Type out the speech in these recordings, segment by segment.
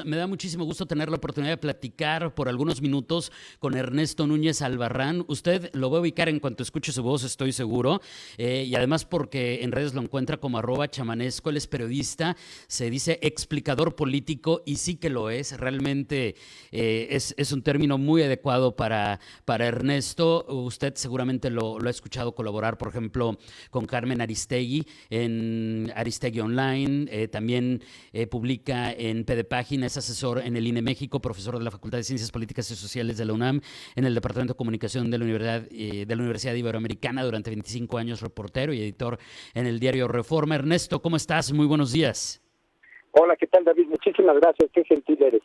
Me da muchísimo gusto tener la oportunidad de platicar por algunos minutos con Ernesto Núñez Albarrán. Usted lo va a ubicar en cuanto escuche su voz, estoy seguro, y además porque en redes lo encuentra como @chamanesco. Él es periodista, se dice explicador político y sí que lo es. Realmente es un término muy adecuado para Ernesto. Usted seguramente lo ha escuchado colaborar, por ejemplo, con Carmen Aristegui en Aristegui Online. También publica en P de Página, es asesor en el INE México, profesor de la Facultad de Ciencias Políticas y Sociales de la UNAM, en el Departamento de Comunicación de la Universidad Iberoamericana, durante 25 años reportero y editor en el diario Reforma. Ernesto, ¿cómo estás? Muy buenos días. Hola, ¿qué tal, David? Muchísimas gracias. Qué gentil eres.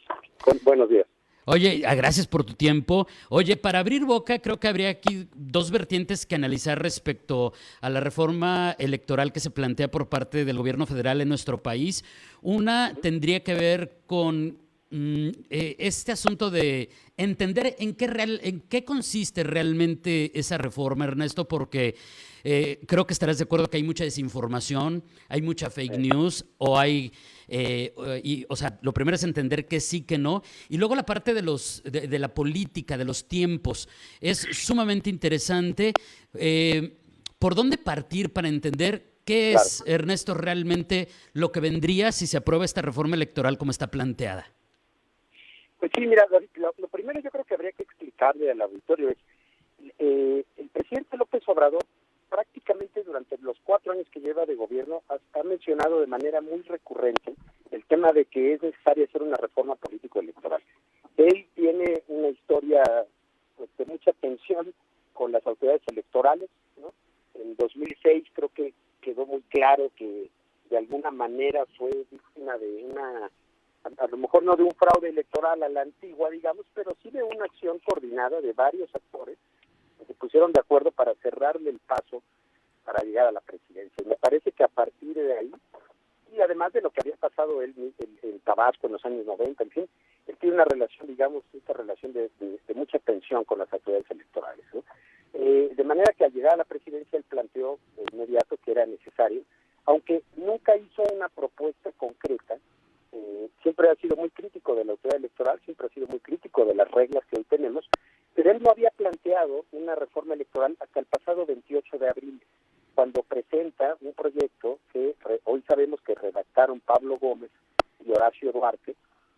Buenos días. Oye, gracias por tu tiempo. Oye, para abrir boca, creo que habría aquí dos vertientes que analizar respecto a la reforma electoral que se plantea por parte del gobierno federal en nuestro país. Una tendría que ver con este asunto de entender en qué consiste realmente esa reforma, Ernesto, porque creo que estarás de acuerdo que hay mucha desinformación, hay mucha fake news, o sea, lo primero es entender que sí, que no, y luego la parte de la política, de los tiempos, es sumamente interesante. ¿Por dónde partir para entender qué Claro. es, Ernesto, realmente lo que vendría si se aprueba esta reforma electoral como está planteada? Pues sí, mira, David, lo primero yo creo que habría que explicarle al auditorio es, el presidente López Obrador prácticamente durante los 4 años que lleva de gobierno ha mencionado de manera muy recurrente el tema de que es necesario hacer una reforma político-electoral. Él tiene una historia, pues, de mucha tensión con las autoridades electorales, ¿no? En 2006 creo que quedó muy claro que de alguna manera fue víctima de a lo mejor no de un fraude electoral a la antigua, digamos, pero sí de una acción coordinada de varios actores que se pusieron de acuerdo para cerrarle el paso para llegar a la presidencia. Y me parece que a partir de ahí, y además de lo que había pasado él en Tabasco en los años 90, en fin, él tiene una relación, digamos, esta relación de mucha tensión con las autoridades electorales, ¿no? De manera que al llegar a la presidencia él planteó de inmediato que era necesario, aunque nunca hizo una propuesta concreta. Siempre ha sido muy crítico de la autoridad electoral, siempre ha sido muy crítico de las reglas que hoy tenemos, pero él no había planteado una reforma electoral hasta el pasado 28 de abril, cuando presenta un proyecto que hoy sabemos que redactaron Pablo Gómez y Horacio Duarte,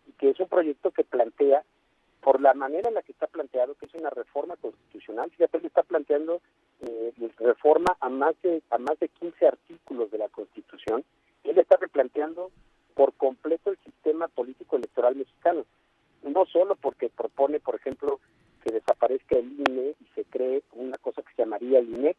y que es un proyecto que plantea, por la manera en la que está planteado, que es una reforma constitucional. Fíjate, él está planteando reforma a más de 15 artículos de la Constitución. Él está replanteando por completo el sistema político electoral mexicano, no solo porque propone, por ejemplo, que desaparezca el INE y se cree una cosa que se llamaría el INEC,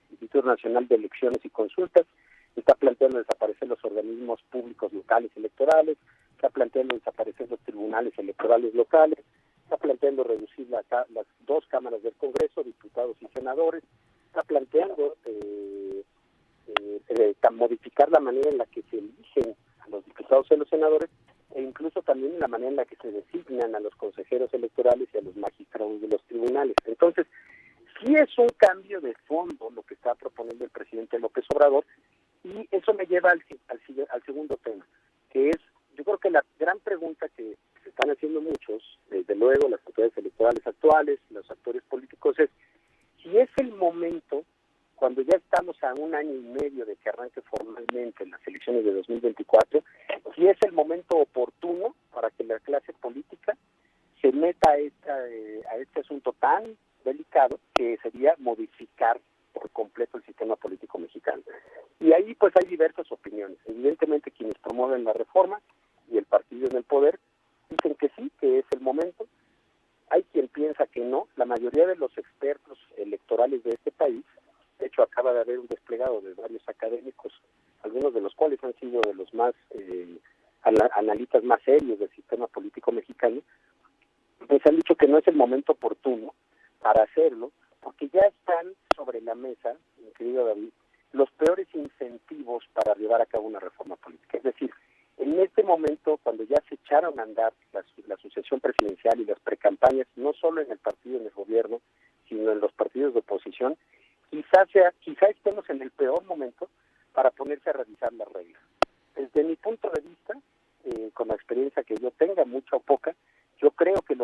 Instituto Nacional de Elecciones y Consultas. Está planteando desaparecer los organismos públicos locales electorales, está planteando desaparecer los tribunales electorales locales, está planteando reducir las 2 cámaras del Congreso, diputados y senadores, está planteando modificar la manera en la que se eligen a los diputados y a los senadores, e incluso también la manera en la que se designan a los consejeros electorales y a los magistrados de los tribunales. Entonces, sí es un cambio de fondo lo que está proponiendo el presidente López Obrador, y eso me lleva al segundo tema, que es, yo creo que la gran pregunta que se están haciendo muchos, desde luego las autoridades electorales actuales, los actores políticos, es si es el momento, cuando ya estamos a 1 año y medio de que arranque formalmente las elecciones de 2024, si es el momento oportuno para que la clase política se meta a este asunto tan delicado que sería modificar por completo el sistema político mexicano. Y ahí pues hay diversas opiniones. Evidentemente quienes promueven la reforma y el partido en el poder dicen que sí, que es el momento. Hay quien piensa que no. La mayoría de los expertos electorales de este país, de hecho acaba de haber un desplegado de varios académicos, algunos de los cuales han sido de los más analistas más serios del sistema político mexicano, pues han dicho que no es el momento oportuno para hacerlo, porque ya están sobre la mesa, mi querido David, los peores incentivos para llevar a cabo una reforma política. Es decir, en este momento, cuando ya se echaron a andar la sucesión presidencial y las precampañas, no solo en el partido, en el gobierno, sino en los partidos de oposición, quizá estemos en el peor momento para ponerse a revisar las reglas. Desde mi punto de vista, con la experiencia experiencia que yo tenga, mucha o poca, yo creo que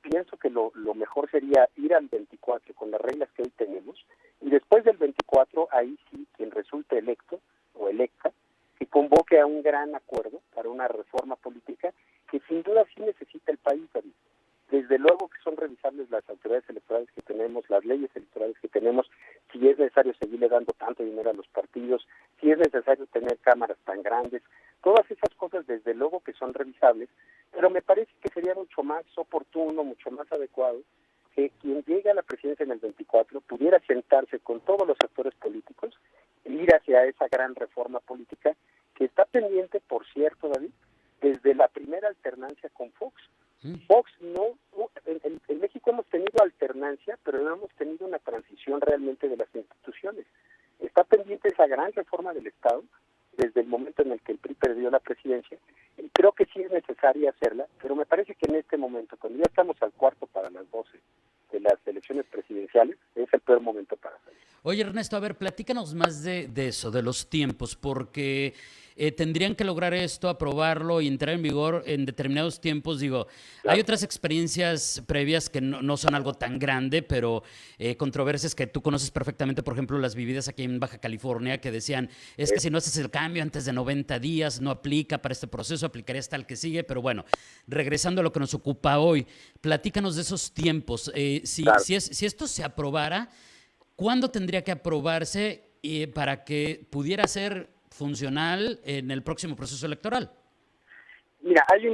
pienso que lo mejor sería ir al 24 con las reglas que hoy tenemos, y después del 24, ahí sí, quien resulte electo o electa, que convoque a un gran acuerdo para una reforma política que sin duda sí necesita el país, David. Desde luego que son revisables las autoridades electorales que tenemos, las leyes electorales que tenemos, si es necesario seguirle dando tanto dinero a los partidos, si es necesario tener cámaras tan grandes, todas esas cosas desde luego que son revisables, pero me parece que sería mucho más oportuno, mucho más adecuado que quien llegue a la presidencia en el 24 pudiera sentarse con todos los actores políticos e ir hacia esa gran reforma política que está pendiente, por cierto, David, desde la primera alternancia con Fox. Fox en México hemos tenido alternancia, pero no hemos tenido una transición realmente de las instituciones. Está pendiente esa gran reforma del Estado desde el momento en el que el PRI perdió la presidencia, y creo que sí es necesaria hacerla, pero me parece que en este momento, cuando ya estamos al cuarto para las 12 de las elecciones presidenciales, es el peor momento para hacerlo. Oye, Ernesto, a ver, platícanos más de eso, de los tiempos, porque tendrían que lograr esto, aprobarlo y entrar en vigor en determinados tiempos. Digo, hay Claro. otras experiencias previas que no son algo tan grande, pero controversias que tú conoces perfectamente, por ejemplo, las vividas aquí en Baja California, que decían, es que si no haces el cambio antes de 90 días, no aplica para este proceso, aplicaría hasta el que sigue. Pero bueno, regresando a lo que nos ocupa hoy, platícanos de esos tiempos. Claro. Si esto se aprobara, ¿cuándo tendría que aprobarse para que pudiera ser funcional en el próximo proceso electoral? Mira, hay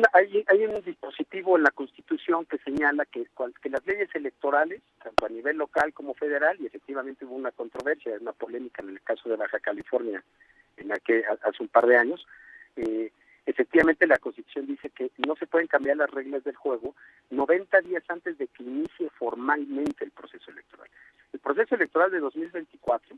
un dispositivo en la Constitución que señala que las leyes electorales, tanto a nivel local como federal, y efectivamente hubo una controversia, una polémica en el caso de Baja California, en la que hace un par de años, efectivamente la Constitución dice que no se pueden cambiar las reglas del juego 90 días antes de que inicie formalmente el proceso electoral. El proceso electoral de 2024,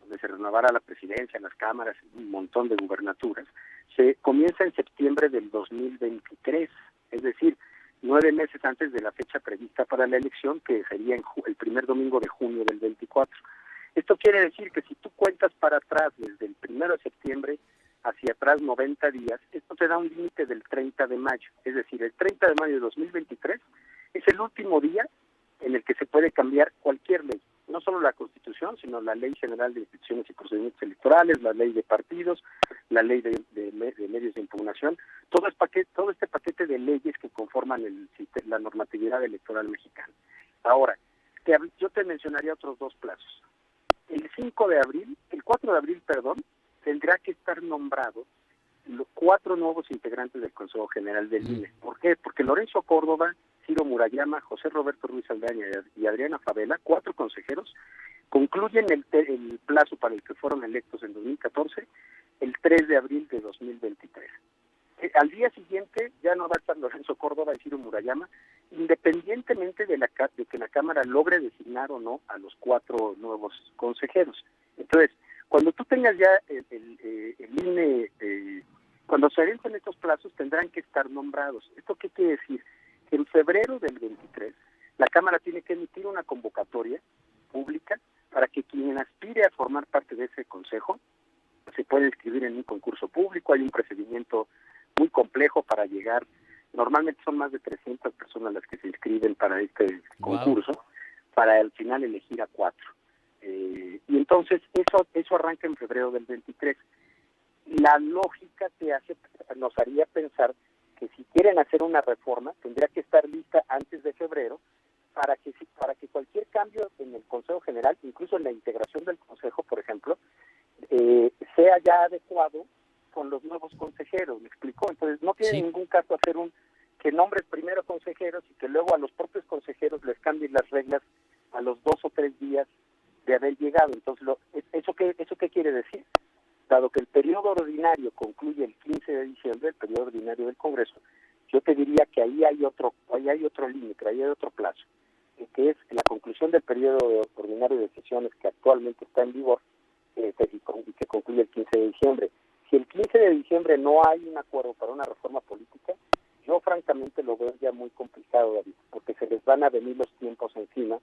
donde se renovará la presidencia, las cámaras, un montón de gubernaturas, se comienza en septiembre del 2023, es decir, 9 meses antes de la fecha prevista para la elección, que sería el primer domingo de junio del 24. Esto quiere decir que si tú cuentas para atrás desde el 1 de septiembre hacia atrás 90 días, esto te da un límite del 30 de mayo, es decir, el 30 de mayo de 2023 es el último día en el que se puede cambiar cualquier ley, no solo la Constitución, sino la Ley General de Instituciones y Procedimientos Electorales, la Ley de Partidos, la Ley de medios de impugnación, todo este paquete de leyes que conforman la normatividad electoral mexicana. Ahora, yo te mencionaría otros dos plazos. El 4 de abril, tendrá que estar nombrado los 4 nuevos integrantes del Consejo General del INE. ¿Por qué? Porque Lorenzo Córdoba, Ciro Murayama, José Roberto Ruiz Aldaña y Adriana Favela, 4 consejeros, concluyen el plazo para el que fueron electos en 2014, el 3 de abril de 2023. Al día siguiente ya no va a estar Lorenzo Córdoba y Ciro Murayama, independientemente de que la Cámara logre designar o no a los 4 nuevos consejeros. Entonces, cuando tú tengas ya el INE, cuando se vencen estos plazos tendrán que estar nombrados. ¿Esto qué quiere decir? Que en febrero del 23 la Cámara tiene que emitir una convocatoria pública para que quien aspire a formar parte de ese consejo se pueda inscribir en un concurso público. Hay un procedimiento muy complejo para llegar. Normalmente son más de 300 personas las que se inscriben para este concurso, para al final elegir a 4. Y entonces eso arranca en febrero del 23. La lógica nos haría pensar que si quieren hacer una reforma tendría que estar lista antes de febrero para que cualquier cambio en el Consejo General, incluso en la integración del Consejo, por ejemplo, sea ya adecuado con los nuevos consejeros. ¿Me explicó? Entonces no tiene ningún caso hacer que nombres primero consejeros y que luego a los propios consejeros les cambien las reglas a los 2 o 3 días de haber llegado. Entonces, ¿eso qué quiere decir? Dado que el periodo ordinario concluye el 15 de diciembre, el periodo ordinario del Congreso, yo te diría que ahí hay otro límite, ahí hay otro plazo, que es la conclusión del periodo ordinario de sesiones que actualmente está en vigor y que concluye el 15 de diciembre. Si el 15 de diciembre no hay un acuerdo para una reforma política, yo francamente lo veo ya muy complicado, David, porque se les van a venir los tiempos encima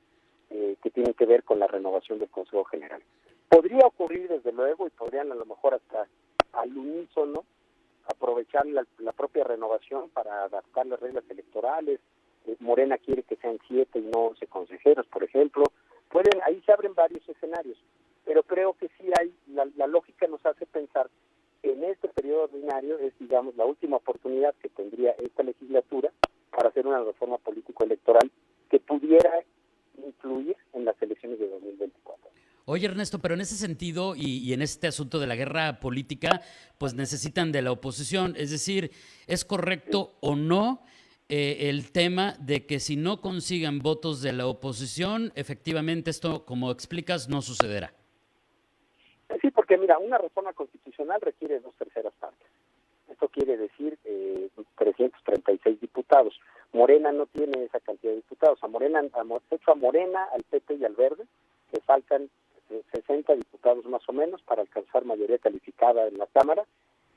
que tienen que ver con la renovación del Consejo General. Podría ocurrir desde luego y podrían a lo mejor hasta al unísono aprovechar la propia renovación para adaptar las reglas electorales. Morena quiere que sean 7 y no 11 consejeros, por ejemplo. Ahí se abren varios escenarios, pero creo que sí hay, la lógica nos hace pensar que en este periodo ordinario es, digamos, la última oportunidad que tendría esta legislatura para hacer una reforma político-electoral que pudiera influir en las elecciones de 2024. Oye, Ernesto, pero en ese sentido y en este asunto de la guerra política, pues necesitan de la oposición. Es decir, ¿es correcto o no el tema de que si no consigan votos de la oposición, efectivamente esto, como explicas, no sucederá? Sí, porque mira, una reforma constitucional requiere 2/3 partes. Esto quiere decir 336 diputados. Morena no tiene esa cantidad de diputados. A Morena, al PP y al Verde, le faltan 60 diputados más o menos para alcanzar mayoría calificada en la Cámara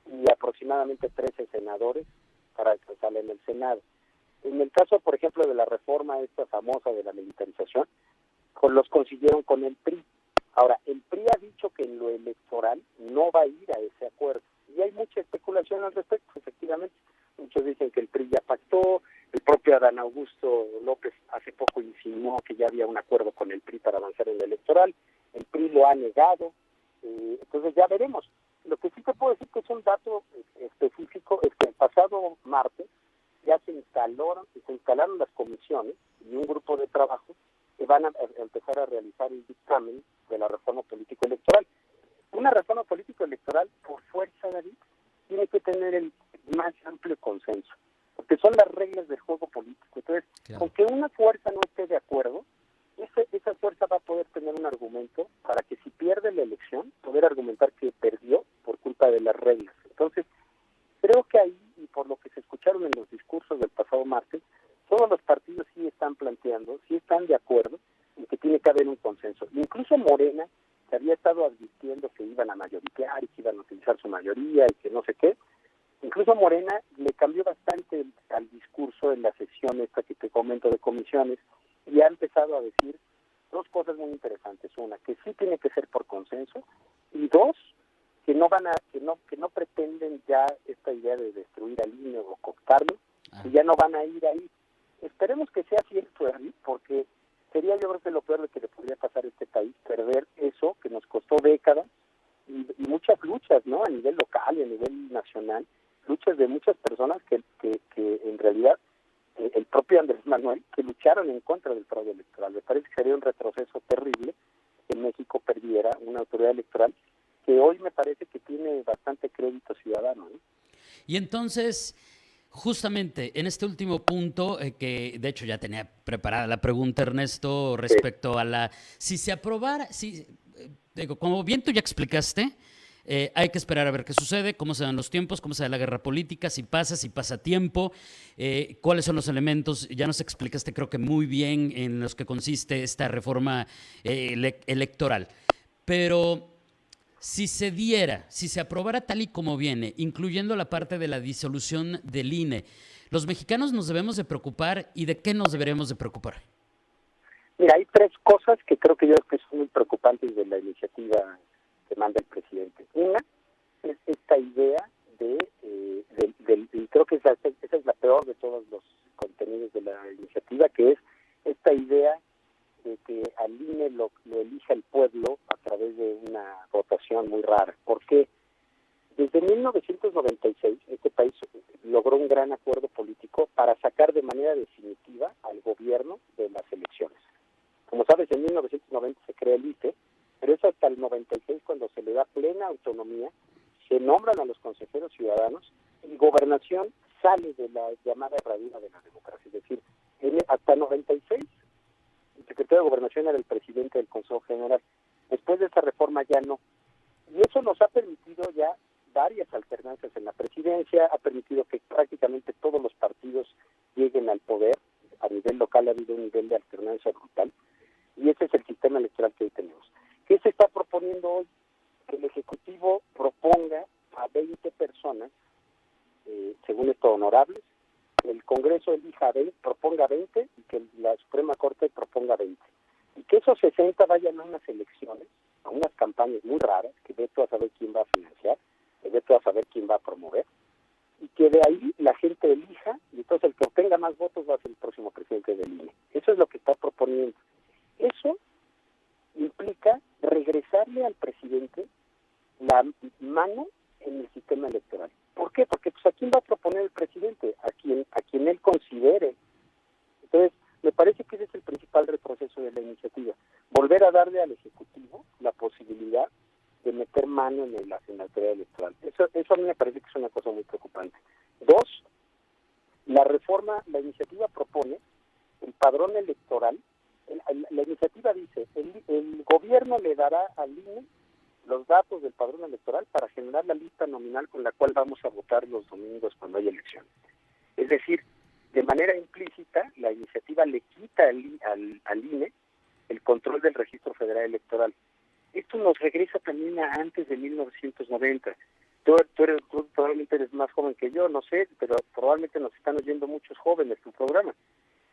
y aproximadamente 13 senadores para alcanzarla en el Senado. En el caso, por ejemplo, de la reforma esta famosa de la militarización, los consiguieron con el PRI. Ahora, el PRI ha dicho que en lo electoral no va a ir a ese acuerdo. Y hay mucha especulación al respecto, efectivamente. Muchos dicen que el PRI ya pactó, el propio Adán Augusto López hace poco insinuó que ya había un acuerdo con el PRI para avanzar en lo electoral, el PRI lo ha negado, entonces ya veremos. Lo que sí te puedo decir que es un dato específico es que el pasado martes ya se instalaron las comisiones y un grupo de trabajo que van a empezar a realizar el dictamen de la reforma político-electoral. Una reforma político-electoral, por fuerza, David, tiene que tener el más amplio consenso, porque son las reglas del juego político. Entonces, claro, aunque una fuerza no esté de acuerdo, esa fuerza va a poder tener un argumento para que si pierde la elección, poder argumentar que perdió por culpa de las reglas. Entonces, creo que ahí, y por lo que se escucharon en los discursos del pasado martes, todos los partidos sí están planteando, sí están de acuerdo en que tiene que haber un consenso. Incluso Morena, que había estado advirtiendo que iban a mayoritear y que iban a utilizar su mayoría y que no sé qué, incluso Morena le cambió bastante al discurso en la sesión esta que te comento de comisiones y ha empezado a decir dos cosas muy interesantes. Una, que sí tiene que ser por consenso, y dos, que no pretenden ya esta idea de destruir al INE o cooptarlo, y ya no van a ir ahí. Esperemos que sea cierto, porque sería, yo creo que lo peor de que le podría pasar a este país, perder eso que nos costó décadas y muchas luchas, ¿no? A nivel local y a nivel nacional, luchas de muchas personas que en realidad el propio Andrés Manuel, que lucharon en contra del fraude electoral. Me parece que sería un retroceso terrible que México perdiera una autoridad electoral que hoy me parece que tiene bastante crédito ciudadano, ¿no? Y entonces, justamente en este último punto, que de hecho ya tenía preparada la pregunta, Ernesto, respecto a si se aprobara, digo, como bien tú ya explicaste, hay que esperar a ver qué sucede, cómo se dan los tiempos, cómo se da la guerra política, si pasa tiempo, cuáles son los elementos. Ya nos explicaste, creo que muy bien, en los que consiste esta reforma electoral. Pero si se aprobara tal y como viene, incluyendo la parte de la disolución del INE, ¿los mexicanos nos debemos de preocupar y de qué nos deberíamos de preocupar? Mira, hay tres cosas que creo que son muy preocupantes de la iniciativa que manda el presidente. Una es esta idea y creo que esa es la peor de todos los contenidos de la iniciativa, que es esta idea de que al INE lo elija el pueblo a través de una votación muy rara. ¿Por qué? Desde 1996 este país logró un gran acuerdo político para sacar de manera definitiva al gobierno de las elecciones. Como sabes, en 1990 se crea el IFE, pero es hasta el 96 cuando se le da plena autonomía, se nombran a los consejeros ciudadanos y gobernación sale de la llamada herradura de la democracia. Es decir, hasta 96 el secretario de Gobernación era el presidente del Consejo General. Después de esta reforma ya no. Y eso nos ha permitido ya varias alternancias en la presidencia, ha permitido que prácticamente todos los partidos lleguen al poder. A nivel local ha habido un nivel de alternancia brutal. Y ese es el sistema electoral que hoy tenemos. ¿Qué se está proponiendo hoy? Que el Ejecutivo proponga a 20 personas, según esto, honorables, que el Congreso elija 20, proponga 20 y que la Suprema Corte proponga 20. Y que esos 60 vayan a unas elecciones, a unas campañas muy raras, que ve tú a saber quién va a financiar, que ve tú a saber quién va a promover, y que de ahí la gente elija, y entonces el que obtenga más votos va a ser el próximo presidente del INE. Eso es lo que está proponiendo. Eso implica regresarle al presidente la mano en el sistema electoral. ¿Por qué? Porque pues, ¿a quién va a proponer el presidente? A quien él considere. Entonces, me parece que ese es el principal retroceso de la iniciativa. Volver a darle al Ejecutivo la posibilidad de meter mano en la autoridad electoral. Eso a mí me parece que es una cosa muy preocupante. Dos, la iniciativa propone el padrón electoral. La iniciativa dice, el gobierno le dará al INE los datos del padrón electoral para generar la lista nominal con la cual vamos a votar los domingos cuando haya elecciones. Es decir, de manera implícita, la iniciativa le quita al INE el control del Registro Federal Electoral. Esto nos regresa también a antes de 1990. Tú probablemente eres más joven que yo, no sé, pero probablemente nos están oyendo muchos jóvenes tu programa.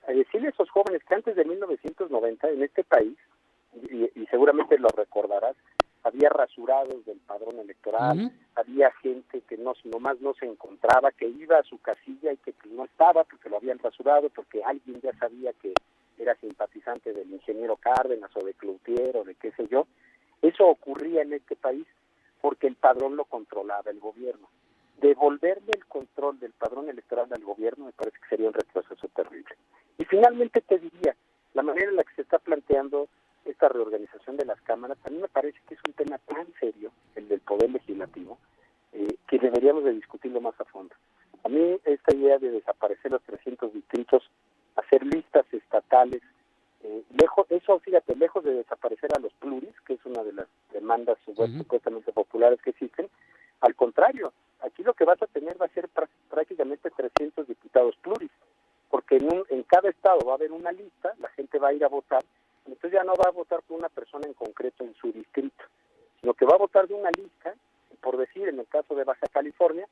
A decirle a esos jóvenes que antes de 1990 en este país, y seguramente lo recordarás, había rasurados del padrón electoral, había gente que nomás no se encontraba, que iba a su casilla y que no estaba porque lo habían rasurado, porque alguien ya sabía que era simpatizante del ingeniero Cárdenas o de Cloutier o de qué sé yo. Eso ocurría en este país porque el padrón lo controlaba el gobierno. Devolverle el control del padrón electoral al gobierno me parece que sería un retroceso terrible. Y finalmente te diría, la manera en la que se está planteando esta reorganización de las cámaras, a mí me parece que es un tema tan serio, el del poder legislativo, que deberíamos de discutirlo más a fondo. A mí esta idea de desaparecer los 300 distritos, hacer listas estatales, lejos de desaparecer a los pluris, que es una de las demandas supuestamente populares que existen, al contrario, aquí lo que vas a tener va a ser prácticamente 300 diputados pluris, porque en cada estado va a haber una lista, la gente va a ir a votar, entonces ya no va a votar por una persona en concreto en su distrito, sino que va a votar de una lista, por decir, en el caso de Baja California,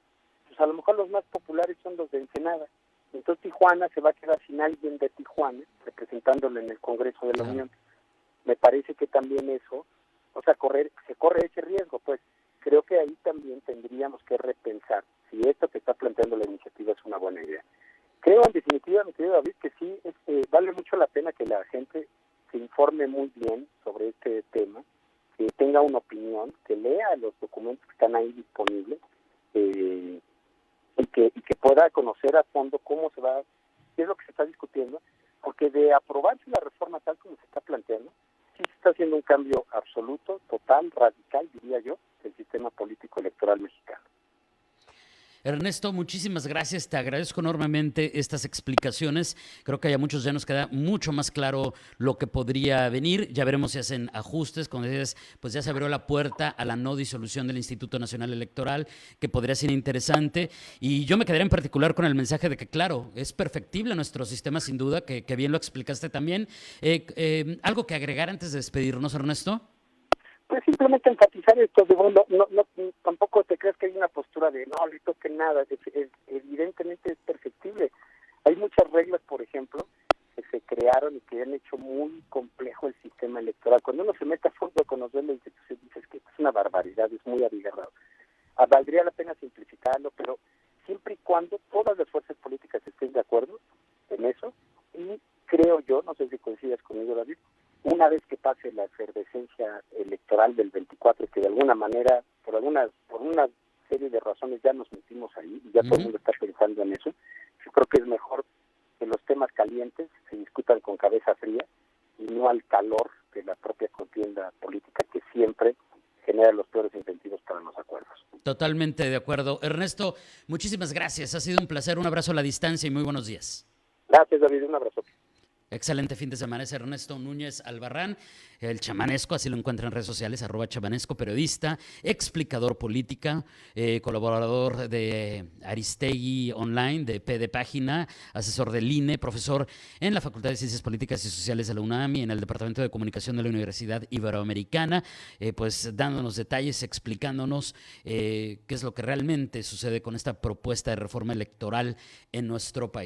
pues a lo mejor los más populares son los de Ensenada. Entonces Tijuana se va a quedar sin alguien de Tijuana representándolo en el Congreso de la Unión. Me parece que también eso, se corre ese riesgo, pues creo que ahí también tendríamos que repensar si esto que está planteando la iniciativa es una buena idea. Creo en definitiva, mi querido David, que sí, vale mucho la pena que la gente se informe muy bien sobre este tema, que tenga una opinión, que lea los documentos que están ahí disponibles, y que pueda conocer a fondo qué es lo que se está discutiendo, porque de aprobarse la reforma tal como se está planteando, sí se está haciendo un cambio absoluto, total, radical, diría yo, del sistema político electoral mexicano. Ernesto, muchísimas gracias. Te agradezco enormemente estas explicaciones. Creo que a muchos ya nos queda mucho más claro lo que podría venir. Ya veremos si hacen ajustes. Como dices, pues ya se abrió la puerta a la no disolución del Instituto Nacional Electoral, que podría ser interesante. Y yo me quedaría en particular con el mensaje de que, claro, es perfectible nuestro sistema, sin duda, que bien lo explicaste también. ¿Algo que agregar antes de despedirnos, Ernesto? Pues simplemente enfatizar esto, tampoco te creas que hay una postura de no le toque nada, evidentemente es perfectible. Hay muchas reglas, por ejemplo, que se crearon y que han hecho muy complejo el sistema electoral. Cuando uno se mete a fondo con los reglas, dices que es una barbaridad, es muy abigarrado. Valdría la pena simplificarlo, pero siempre y cuando todas las fuerzas políticas estén de acuerdo en eso, y creo yo, no sé si coincidas conmigo, David, una vez que pase la efervescencia electoral del 24, que de alguna manera, por una serie de razones ya nos metimos ahí, y ya todo el mundo está pensando en eso, yo creo que es mejor que los temas calientes se discutan con cabeza fría y no al calor de la propia contienda política que siempre genera los peores incentivos para los acuerdos. Totalmente de acuerdo. Ernesto, muchísimas gracias. Ha sido un placer. Un abrazo a la distancia y muy buenos días. Gracias, David. Un abrazo. Excelente fin de semana. Es Ernesto Núñez Albarrán, el chamanesco, así lo encuentran en redes sociales, @chamanesco, periodista, explicador política, colaborador de Aristegui Online, de P de Página, asesor del INE, profesor en la Facultad de Ciencias Políticas y Sociales de la UNAM y en el Departamento de Comunicación de la Universidad Iberoamericana, pues dándonos detalles, explicándonos qué es lo que realmente sucede con esta propuesta de reforma electoral en nuestro país.